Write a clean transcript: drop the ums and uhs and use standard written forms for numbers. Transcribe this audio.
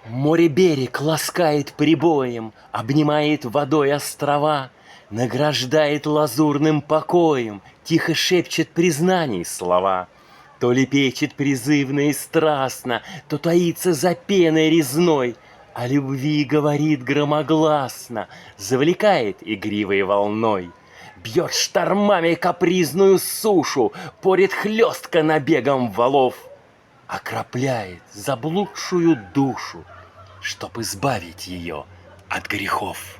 Море берег ласкает прибоем, обнимает водой острова, награждает лазурным покоем, тихо шепчет признаний слова. То лепечет призывно и страстно, то таится за пеной резной, о любви говорит громогласно, завлекает игривой волной. Бьет штормами капризную сушу, порет хлестко набегом валов, окропляет заблудшую душу, чтоб избавить ее от грехов.